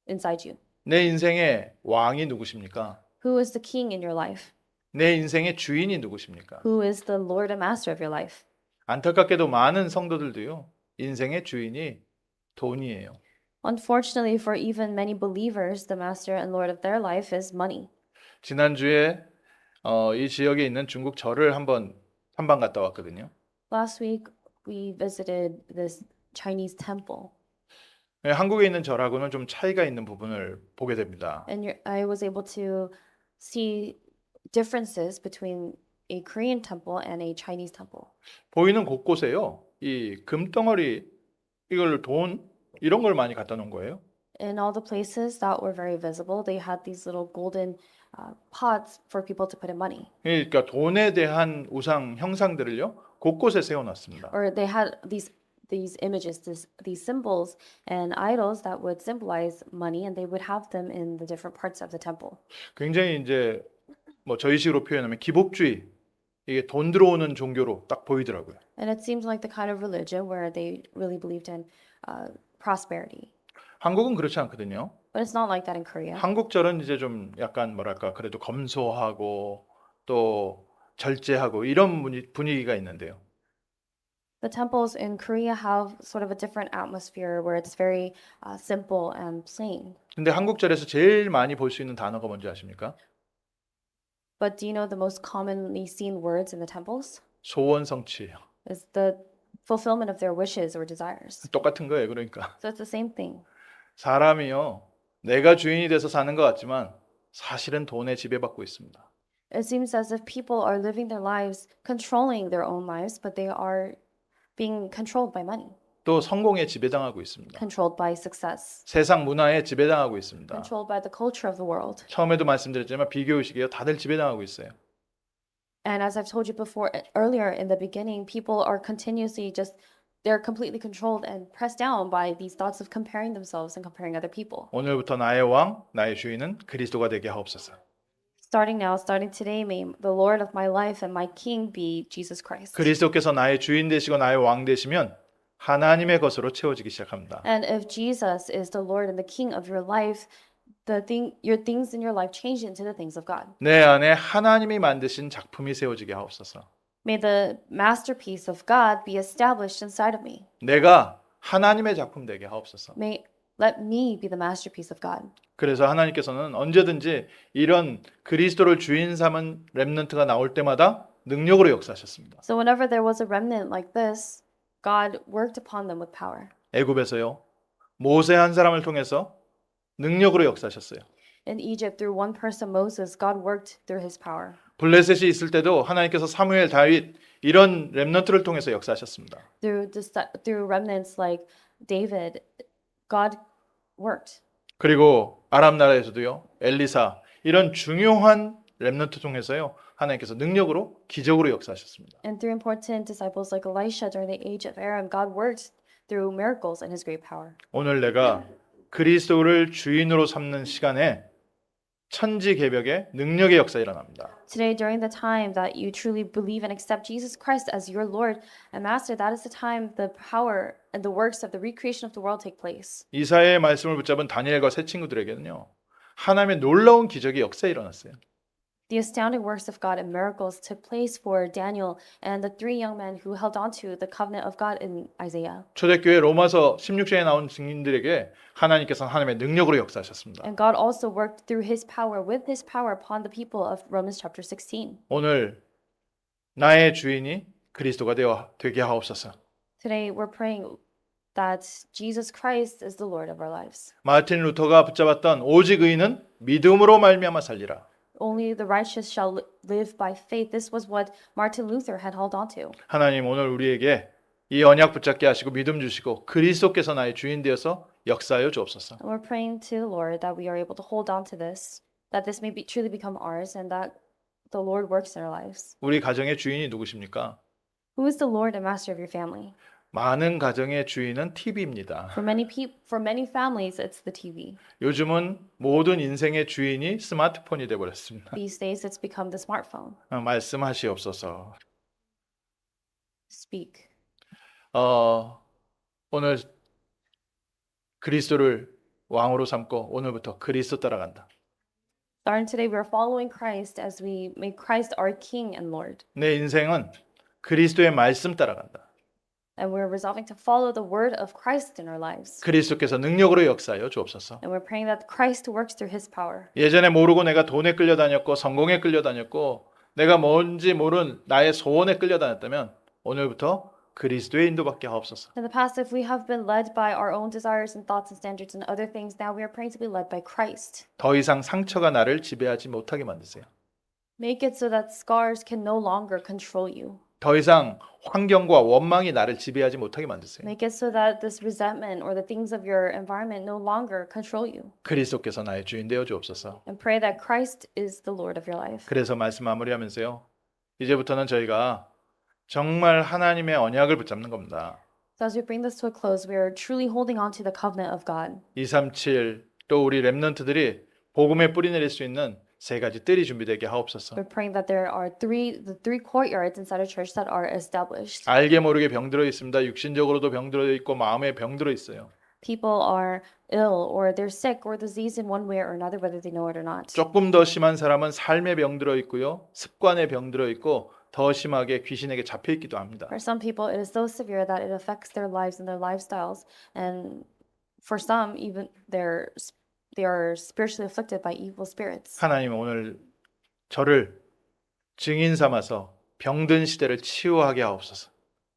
Speaker 2: Inside you.
Speaker 1: 내 인생의 왕이 누구십니까?
Speaker 2: Who is the king in your life?
Speaker 1: 내 인생의 주인이 누구십니까?
Speaker 2: Who is the Lord and Master of your life?
Speaker 1: 안타깝게도 많은 성도들도요. 인생의 주인이 돈이에요.
Speaker 2: Unfortunately, for even many believers, the Master and Lord of their life is money.
Speaker 1: 지난주에 이 지역에 있는 중국 절을 한번 탐방 갔다 왔거든요.
Speaker 2: Last week, we visited this Chinese temple.
Speaker 1: 네, 한국에 있는 절하고는 좀 차이가 있는 부분을 보게 됩니다.
Speaker 2: And I was able to see differences between a Korean temple and a Chinese temple.
Speaker 1: 보이는 곳곳에요. 이 금덩어리 이걸 돈 이런 걸 많이 갖다 놓은 거예요.
Speaker 2: In all the places that were very visible, they had these little golden pots for people to put in money.
Speaker 1: 그러니까 돈에 대한 우상 형상들을요. 곳곳에 세워 놨습니다.
Speaker 2: Or they had these images, these symbols and idols that would symbolize money, and they would have them in the different parts of the temple.
Speaker 1: 굉장히 이제 뭐 저희식으로 표현하면 기복주의 이게 돈 들어오는 종교로 딱 보이더라고요.
Speaker 2: And it seemed like the kind of religion where they really believed in prosperity.
Speaker 1: 한국은 그렇지 않거든요.
Speaker 2: But it's not like that in Korea.
Speaker 1: 한국절은 이제 좀 약간 뭐랄까 그래도 검소하고 또 절제하고 이런 분위기가 있는데요.
Speaker 2: The temples in Korea have sort of a different atmosphere where it's very simple and plain.
Speaker 1: 근데 한국절에서 제일 많이 볼 수 있는 단어가 뭔지 아십니까?
Speaker 2: But do you know the most commonly seen words in the temples?
Speaker 1: 소원 성취예요.
Speaker 2: Is the fulfillment of their wishes or desires.
Speaker 1: 똑같은 거예요. 그러니까
Speaker 2: So it's the same thing.
Speaker 1: 사람이요. 내가 주인이 돼서 사는 것 같지만 사실은 돈에 지배받고 있습니다.
Speaker 2: It seems as if people are living their lives controlling their own lives, but they are being controlled by money,
Speaker 1: 또 성공에 지배당하고 있습니다.
Speaker 2: controlled by success,
Speaker 1: 세상 문화에 지배당하고 있습니다.
Speaker 2: controlled by the culture of the world.
Speaker 1: 처음에도 말씀드렸지만 비교의식이에요. 다들 지배당하고 있어요.
Speaker 2: And as I've told you before, earlier in the beginning, people are continuously they're completely controlled and pressed down by these thoughts of comparing themselves and comparing other people.
Speaker 1: 오늘부터 나의 왕, 나의 주인은 그리스도가 되게 하옵소서.
Speaker 2: Starting today, may the Lord of my life and my King be Jesus Christ.
Speaker 1: 그리스도께서 나의 주인 되시고 나의 왕 되시면 하나님의 것으로 채워지기 시작합니다.
Speaker 2: And if Jesus is the Lord and the King of your life, your things in your life change into the things of God.
Speaker 1: 내 안에 하나님이 만드신 작품이 세워지게 하옵소서.
Speaker 2: May the masterpiece of God be established inside of me.
Speaker 1: 내가 하나님의 작품 되게 하옵소서.
Speaker 2: May Let me be the masterpiece of God.
Speaker 1: 그래서 하나님께서는 언제든지 이런 그리스도를 주인 삼은 렘넌트가 나올 때마다 능력으로 역사하셨습니다.
Speaker 2: So whenever there was a remnant like this, God worked upon them with power.
Speaker 1: 애굽에서요. 모세 한 사람을 통해서 능력으로 역사하셨어요.
Speaker 2: In Egypt, through one person, Moses, God worked through his power.
Speaker 1: 블레셋이 있을 때도 하나님께서 사무엘, 다윗 이런 렘넌트를 통해서 역사하셨습니다.
Speaker 2: Through remnants like David, God worked.
Speaker 1: 그리고 아람 나라에서도요. 엘리사 이런 중요한 렘넌트 통해서요. 하나님께서 능력으로 기적으로 역사하셨습니다.
Speaker 2: And through important disciples like Elisha during the age of Aaron, God worked through miracles and his great power.
Speaker 1: 오늘 내가 그리스도를 주인으로 삼는 시간에 천지개벽의 능력의 역사 일어납니다.
Speaker 2: Today, during the time that you truly believe and accept Jesus Christ as your Lord and Master, that is the time the power and the works of the recreation of the world take place.
Speaker 1: 이사야의 말씀을 붙잡은 다니엘과 세 친구들에게는요. 하나님의 놀라운 기적의 역사에 일어났어요.
Speaker 2: The astounding works of God and miracles took place for Daniel and the three young men who held on to the covenant of God in Isaiah.
Speaker 1: 초대교회 로마서 16장에 나온 증인들에게 하나님께서는 하나님의 능력으로 역사하셨습니다.
Speaker 2: And God also worked through his power, with his power upon the people of Romans chapter 16.
Speaker 1: 오늘 나의 주인이 그리스도가 되게 하옵소서.
Speaker 2: Today, we're praying that Jesus Christ is the Lord of our lives.
Speaker 1: 마틴 루터가 붙잡았던 오직 의인은 믿음으로 말미암아 살리라.
Speaker 2: Only the righteous shall live by faith. This was what Martin Luther had held on to.
Speaker 1: 하나님 오늘 우리에게 이 언약 붙잡게 하시고 믿음 주시고 그리스도께서 나의 주인 되어서 역사하여 주옵소서.
Speaker 2: And we're praying to the Lord that we are able to hold on to this, that this may be truly become ours, and that the Lord works in our lives.
Speaker 1: 우리 가정의 주인이 누구십니까?
Speaker 2: Who is the Lord and Master of your family?
Speaker 1: 많은 가정의 주인은 TV입니다.
Speaker 2: For many families, it's the TV.
Speaker 1: 요즘은 모든 인생의 주인이 스마트폰이 되어 버렸습니다.
Speaker 2: These days, it's become the smartphone.
Speaker 1: 말씀하시옵소서.
Speaker 2: Speak.
Speaker 1: 오늘 그리스도를 왕으로 삼고 오늘부터 그리스도 따라간다.
Speaker 2: Starting today, we are following Christ as we make Christ our King and Lord.
Speaker 1: 내 인생은 그리스도의 말씀 따라간다.
Speaker 2: And we're resolving to follow the word of Christ in our lives.
Speaker 1: 그리스도께서 능력으로 역사하여 주옵소서.
Speaker 2: And we're praying that Christ works through his power.
Speaker 1: 예전에 모르고 내가 돈에 끌려다녔고 성공에 끌려다녔고 내가 뭔지 모른 나의 소원에 끌려다녔다면 오늘부터 그리스도의 인도받게 하옵소서.
Speaker 2: In the past, if we have been led by our own desires and thoughts and standards and other things, now we are praying to be led by Christ.
Speaker 1: 더 이상 상처가 나를 지배하지 못하게 만드세요.
Speaker 2: Make it so that scars can no longer control you.
Speaker 1: 더 이상 환경과 원망이 나를 지배하지 못하게 만드세요.
Speaker 2: Make it so that this resentment or the things of your environment no longer control you.
Speaker 1: 그리스도께서 나의 주인 되어 주옵소서.
Speaker 2: And pray that Christ is the Lord of your life.
Speaker 1: 그래서 말씀 마무리하면서요. 이제부터는 저희가 정말 하나님의 언약을 붙잡는 겁니다.
Speaker 2: So as we bring this to a close, we are truly holding on to the covenant of God.
Speaker 1: 237 또 우리 렘넌트들이 복음에 뿌리 내릴 수 있는 세 가지 뜰이 준비되게 하옵소서.
Speaker 2: We're praying that there are the three courtyards inside a church that are established.
Speaker 1: 알게 모르게 병들어 있습니다. 육신적으로도 병들어 있고 마음에 병들어 있어요.
Speaker 2: People are ill or they're sick or diseased in one way or another, whether they know it or not.
Speaker 1: 조금 더 심한 사람은 삶에 병들어 있고요. 습관에 병들어 있고 더 심하게 귀신에게 잡혀 있기도 합니다.
Speaker 2: For some people, it is so severe that it affects their lives and their lifestyles, and for some, even they are spiritually afflicted by evil spirits.
Speaker 1: 하나님 오늘 저를 증인 삼아서 병든 시대를 치유하게 하옵소서.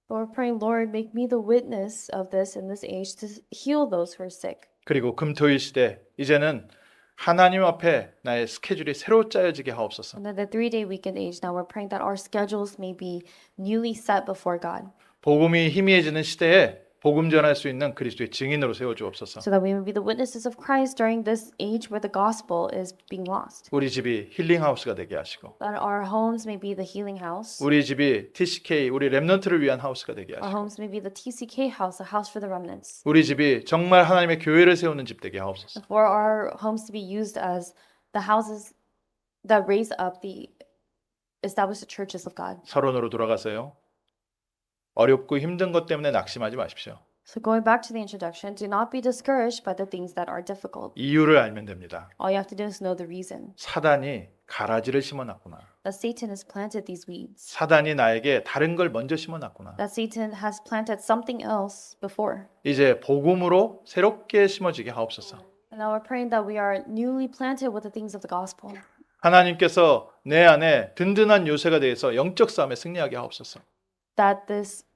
Speaker 2: But we're praying, Lord, make me the witness of this in this age to heal those who are sick.
Speaker 1: 그리고 금토일 시대 이제는 하나님 앞에 나의 스케줄이 새로 짜여지게 하옵소서.
Speaker 2: And then the 3-day weekend age, now we're praying that our schedules may be newly set before God,
Speaker 1: 복음이 희미해지는 시대에 복음 전할 수 있는 그리스도의 증인으로 세워 주옵소서.
Speaker 2: so that we may be the witnesses of Christ during this age where the gospel is being lost.
Speaker 1: 우리 집이 힐링 하우스가 되게 하시고
Speaker 2: That our homes may be the healing house.
Speaker 1: 우리 집이 TCK 우리 렘넌트를 위한 하우스가 되게
Speaker 2: Our
Speaker 1: 하시고
Speaker 2: homes may be the TCK house, a house for the remnants.
Speaker 1: 우리 집이 정말 하나님의 교회를 세우는 집 되게 하옵소서.
Speaker 2: For our homes to be used as the houses that raise up the established churches of God.
Speaker 1: 서론으로 돌아가서요. 어렵고 힘든 것 때문에 낙심하지 마십시오.
Speaker 2: So going back to the introduction, do not be discouraged by the things that are difficult.
Speaker 1: 이유를 알면 됩니다.
Speaker 2: All you have to do is know the reason.
Speaker 1: 사단이 가라지를 심어놨구나.
Speaker 2: That Satan has planted these weeds.
Speaker 1: 사단이 나에게 다른 걸 먼저 심어놨구나.
Speaker 2: That Satan has planted something else before.
Speaker 1: 이제 복음으로 새롭게 심어지게 하옵소서.
Speaker 2: And now we're praying that we are newly planted with the things of the gospel.
Speaker 1: 하나님께서 내 안에 든든한 요새가 되어서 영적 싸움에 승리하게 하옵소서.
Speaker 2: That this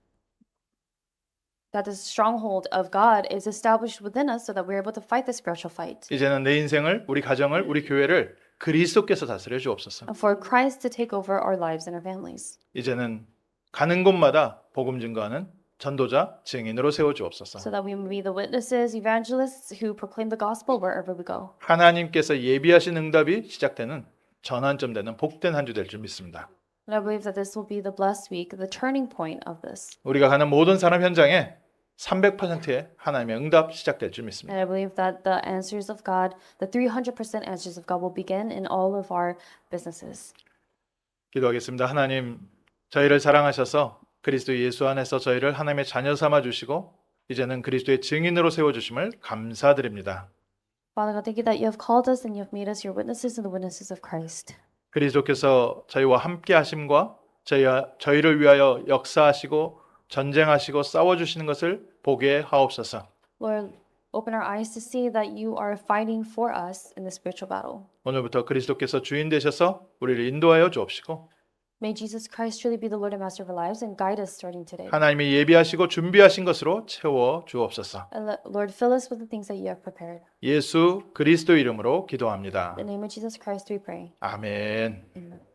Speaker 2: stronghold of God is established within us so that we're able to fight the spiritual fight.
Speaker 1: 이제는 내 인생을, 우리 가정을, 우리 교회를 그리스도께서 다스려 주옵소서.
Speaker 2: And for Christ to take over our lives and our families.
Speaker 1: 이제는 가는 곳마다 복음 증거하는 전도자, 증인으로 세워 주옵소서.
Speaker 2: So that we may be the witnesses, evangelists who proclaim the gospel wherever we go.
Speaker 1: 하나님께서 예비하신 응답이 시작되는 전환점 되는 복된 한 주 될 줄 믿습니다.
Speaker 2: And I believe that this will be the blessed week, the turning point of this.
Speaker 1: 우리가 가는 모든 산업 현장에 300%의 하나님의 응답 시작될 줄 믿습니다.
Speaker 2: And I believe that the answers of God, the 300% answers of God will begin in all of our businesses.
Speaker 1: 기도하겠습니다. 하나님, 저희를 사랑하셔서 그리스도 예수 안에서 저희를 하나님의 자녀 삼아 주시고 이제는 그리스도의 증인으로 세워 주심을 감사드립니다.
Speaker 2: Father God, thank you that you have called us and you have made us your witnesses and the witnesses of Christ.
Speaker 1: 그리스도께서 저희와 함께 하심과 저희를 위하여 역사하시고 전쟁하시고 싸워 주시는 것을 보게 하옵소서.
Speaker 2: Lord, open our eyes to see that you are fighting for us in the spiritual battle.
Speaker 1: 오늘부터 그리스도께서 주인 되셔서 우리를 인도하여 주옵시고
Speaker 2: May Jesus Christ truly be the Lord and Master of our lives and guide us starting today.
Speaker 1: 하나님이 예비하시고 준비하신 것으로 채워 주옵소서.
Speaker 2: And Lord, fill us with the things that you have prepared.
Speaker 1: 예수 그리스도 이름으로 기도합니다.
Speaker 2: In the name of Jesus Christ we pray.
Speaker 1: 아멘.
Speaker 2: Amen.